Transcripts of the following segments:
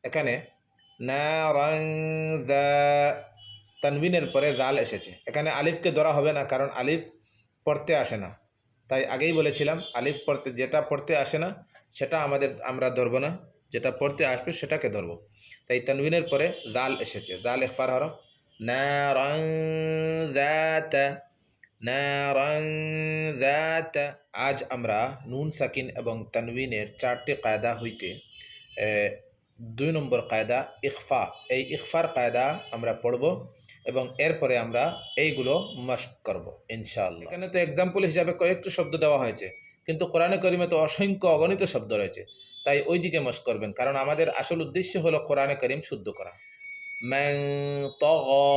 এখানে নারান দা তানবিনের পরে জাল এসেছে। এখানে আলিফকে ধরা হবে না, কারণ আলিফ পড়তে আসে না। তাই আগেই বলেছিলাম আলিফ পড়তে, যেটা পড়তে আসে না সেটা আমরা ধরবো না, যেটা পড়তে আসবে সেটাকে ধরবো। তাই তানবিনের পরে জাল এসেছে, জাল ইখফার হরফ। নারান যাতা, নারান যাতা। আজ আমরা নুন সাকিন এবং তানবিনের 4টি কায়দা হইতে 2 নম্বর কায়দা ইখফা, এই ইখফার কায়দা আমরা পড়ব এবং এরপরে আমরা এইগুলো মাস্ক করব ইনশাআল্লাহ। এখানে তো এক্সাম্পল হিসাবে কয়েকটি শব্দ দেওয়া হয়েছে, কিন্তু কোরআনে কারিমে তো অসংখ্য অগণিত শব্দ রয়েছে, তাই ওই দিকে মাস্ক করবেন, কারণ আমাদের আসল উদ্দেশ্য হলো কোরআনে কারিম শুদ্ধ করা। মান তাগা,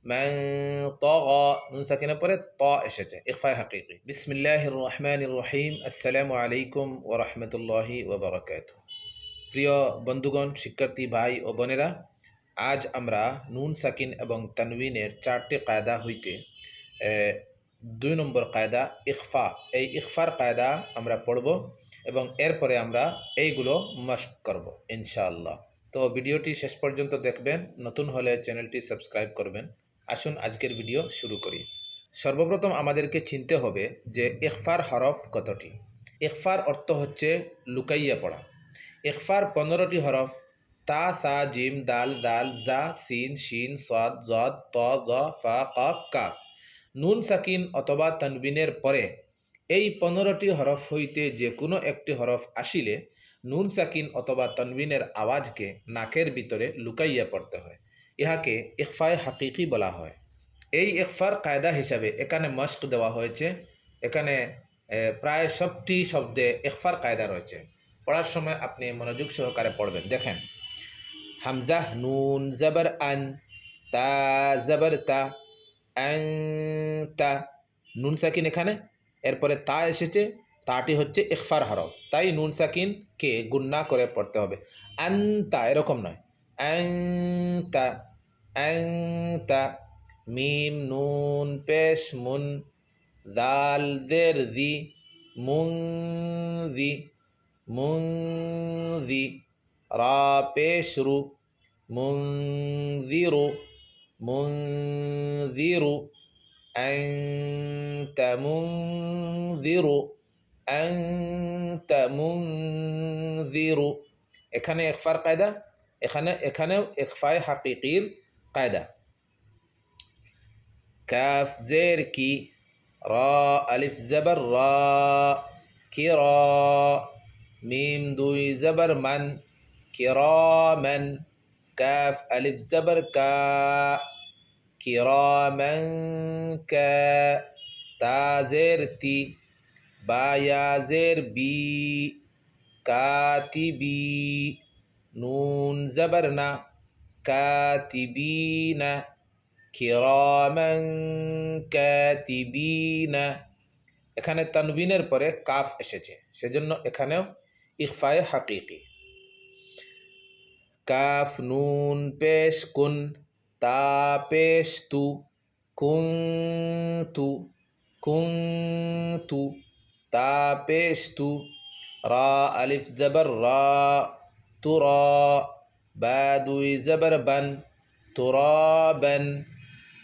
মান তাগা, নুন সাকিনের পরে ত এসেছে, ইখফা হাকিকি। বিসমিল্লাহির রহমানির রহিম। আসসালামু আলাইকুম ওয়া রাহমাতুল্লাহি ওয়া বারাকাতুহু। প্রিয় বন্ধুগণ, শিক্ষার্থী ভাই ও বোনেরা, আজ আমরা নুন সাকিন এবং তানবিনের 4টি কায়দা হইতে 2 নম্বর কায়দা ইখফা, এই ইখফার কায়দা আমরা পড়ব এবং এরপরে আমরা এইগুলো মাস্ক করব ইনশাআল্লাহ। তো ভিডিওটি শেষ পর্যন্ত দেখবেন, নতুন হলে চ্যানেলটি সাবস্ক্রাইব করবেন। আসুন আজকের ভিডিও শুরু করি। সর্বপ্রথম আমাদেরকে চিনতে হবে যে ইখফার হরফ কতটি। ইখফার অর্থ হচ্ছে লুকাইয়া পড়া। ইখফার 15টি হরফ: তা, সা, জিম, দাল, দাল, জা, সিন, শিন, সাদ, জদ, ত, জ, ফা, কফ, কাফ। নুন সাকিন অথবা তানবিনের পরে এই 15টি হরফ হইতে যে কোনো একটি হরফ আসিলে নুন সাকিন অথবা তানবিনের আওয়াজকে নাকের ভিতরে লুকাইয়া পড়তে হয়। ইহাকে ইখফায়ে হাকিকি বলা হয়। এই ইখফার কায়দা হিসাবে এখানে মাস্ক দেওয়া হয়েছে। এখানে প্রায় সবটি শব্দে ইখফার কায়দা রয়েছে। পড়ার সময় আপনি মনোযোগ সহকারে পড়বেন। দেখেন, হামজা নুন জবর আন, তা জবর তা, আন তা, নুন সাকিন এখানে, এরপরে তা এসেছে, তাটি হচ্ছে ইখফার হরফ, তাই নুন সাকিনকে গুন্না করে পড়তে হবে। আনতা এরকম নয়, আনতা, আনতা। মিম নুন পেশ মুন, দাল দের দি, মুনদি, মুনদি। রা পেশ রু, মুনদিরু, মুনদিরু। আনতা মুনদিরু, আনতা মুনদিরু। এখানে ইখফার কায়দা, এখানেও ইখফায়ে হাকিকির কায়দা। কাফ জের কি, রা আলিফ জবর রা, কিরা। মিম দুই জবর মান, কিরামান। কাফ আলিফ জবর কা, কিরামান কা। তা জের তি, বা ইয়া জের বি, কাতিবি। নুন জবর না, কাতিবিনা, কিরামান কাতিবিনা। এখানে তানবিনের পরে কাফ এসেছে, সেজন্য এখানেও ইখফায়ে হাকিকি। কাফ নুন পেশ কুন, তা পেশ তু, কুনতু, কুনতু। তা পেশ তু। রা আলিফ জবর রা, তুরা। বা দুই জবর বান, তুরাবান,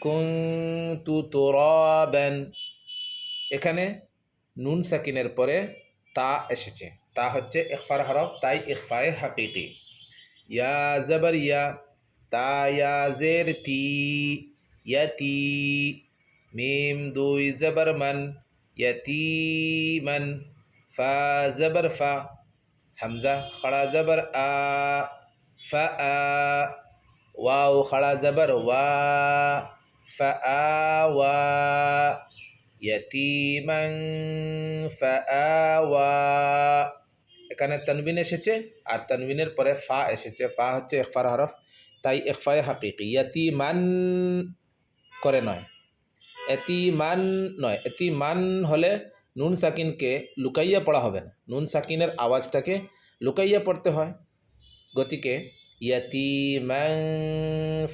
কুনতু তুরাবান। এখানে নুন সাকিনের পরে তা এসেছে, তা হচ্ছে ইখফার হরফ, তাই ইখফায়ে হাকিকি। ইয়া জবর ইয়া, তা ইয়া জের তি, ইয়াতি। মিম দুই জবর মান, ইয়াতিমান। ফা জবর ফা, হামজা খড়া জবর আ, ফা আ। ওয়াও খড়া জবর ওয়া, ফা আ ওয়া। ইয়াতিমান ফা আ ওয়া। এখানে তানবিন এসেছে আর তানবিনের পরে ফা এসেছে, ফা হচ্ছে ইখফার হরফ, তাই ইখফায়ে হাকিকি। ইয়াতিমান করে নয়, এতিমান নয়। এতিমান হলে নুন সাকিনকে লুকাইয়া পড়া হবে না, নুন সাকিনের আওয়াজটাকে লুকাইয়া পড়তে হয়। গতিকে ইয়াতিমান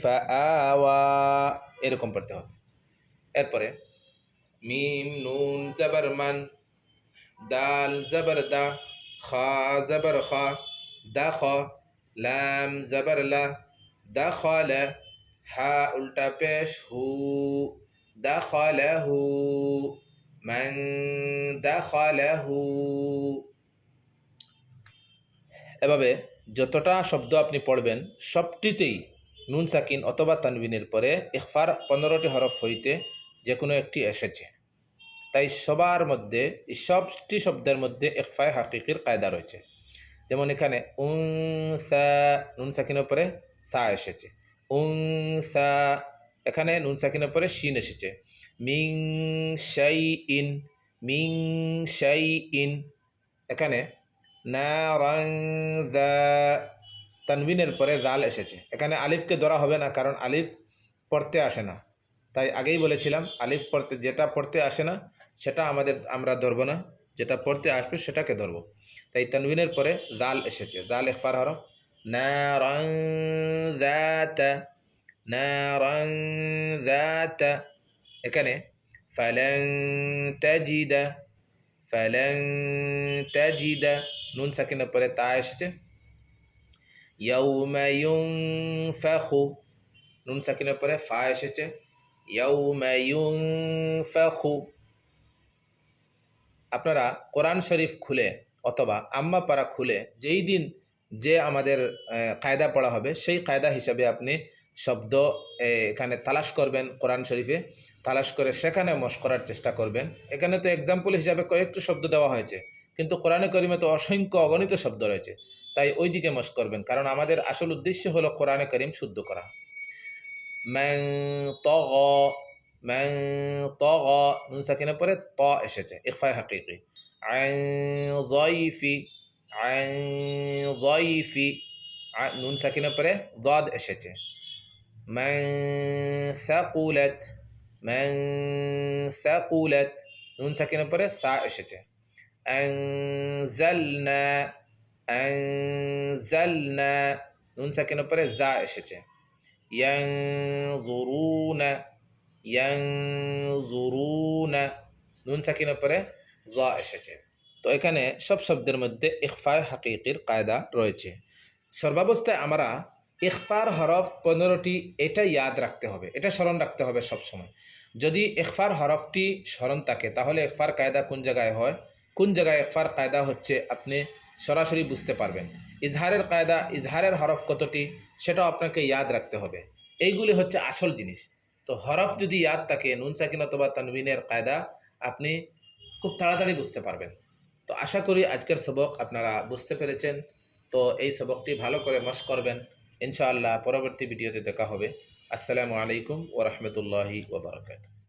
ফাআওয়া এরকম পড়তে হবে। এরপরে মিম নুন জবর মান, দাল জবর দা, খা জবর খা, দা খ। লাম জবর লা, দাখালা, হা উল্টা পেশ হু, দাখালাহু, মান দাখালাহু। এভাবে যতটা শব্দ আপনি পড়বেন সবটিতেই নুন সাকিন অথবা তানবিনের পরে ইখফার 15টি হরফ হইতে যে কোনো একটি এসেছে। তাই সবার মধ্যে এই সবটি শব্দের মধ্যে ইখফায়ে হাকিকির কায়দা রয়েছে। যেমন এখানে উনসা, নুন সাকিনের পরে সা এসেছে। উনসা, এখানে নুন সাকিনের পরে শিন এসেছে। মিং শাইইন, মিং শাইইন, এখানে নারান যা, তানবিনের পরে জাল এসেছে। এখানে আলিফকে ধরা হবে না, কারণ আলিফ পড়তে আসে না। তাই আগেই বলেছিলাম আলিফ পড়তে, যেটা পড়তে আসে না সেটা আমরা ধরবো না, যেটা পড়তে আসবে সেটাকে ধরবো। তাই তানবিনের পরে জাল এসেছে, জাল ইখফার হরফ। নারান যাতা, নারান যাতা, এখানে ফালান তাজিদা, ফালান তাজিদা, নুন সাকিনের পরে তা এসেছে। ইয়াউমা ইউনফাখু, নুন সাকিনের পরে ফা এসেছে। ইয়াউমা ইউনফাখু। আপনারা কোরআন শরীফ খুলে অথবা আম্মা পারা খুলে যেই দিন যে আমাদের কায়দা পড়া হবে সেই কায়দা হিসাবে আপনি শব্দ এখানে তালাশ করবেন। কোরআন শরীফে তালাশ করে সেখানে মশ করার চেষ্টা করবেন। এখানে তো এক্সাম্পল হিসাবে কয়েকটি শব্দ দেওয়া হয়েছে, কিন্তু কোরআনে করিমে তো অসংখ্য অগণিত শব্দ রয়েছে। তাই ওই দিকে মশ করবেন, কারণ আমাদের আসল উদ্দেশ্য হলো কোরআনে করিম শুদ্ধ করা। মান তাগা, মান তাগা, নুন সাকিনের পরে ত এসেছে, ইখফায়ে হাকিকি। আন যায়ফি, আন যায়ফি, নুন সাকিনের পরে দাদ এসেছে। মান সাকুলাত, মান সাকুলাত, নুন সাকিনের পরে সা এসেছে। আনজালনা, আনজালনা, নুন সাকিনের পরে জা এসেছে। ইয়ানজুরুনা, ইয়ানজুরুনা, নুন সাকিনের পরে জা এসেছে। তো এখানে সব শব্দের মধ্যে ইখফায়ে হাকিকির কায়দা রয়েছে। সর্বাবস্থায় আমরা ইখফার হরফ 15টি, এটা ইয়াদ রাখতে হবে, এটা স্মরণ রাখতে হবে সবসময়। যদি ইখফার হরফটি স্মরণ থাকে তাহলে ইখফার কায়দা কোন জায়গায় হয়, কোন জায়গায় ইখফার কায়দা হচ্ছে আপনি সরাসরি বুঝতে পারবেন। ইজহারের কায়দা, ইজহারের হরফ কতটি সেটাও আপনাকে ইয়াদ রাখতে হবে। এইগুলি হচ্ছে আসল জিনিস। তো হরফ যদি ইয়াদ থাকে, নুন সাকিন অথবা তানবিনের কায়দা আপনি খুব তাড়াতাড়ি বুঝতে পারবেন। তো আশা করি আজকের সবক আপনারা বুঝতে পেরেছেন। তো এই সবকটি ভালো করে মশক করবেন। ইনশাআল্লাহ পরবর্তী ভিডিওতে দেখা হবে। আসসালামু আলাইকুম ওয়া রাহমাতুল্লাহি ওয়া বারাকাতুহু।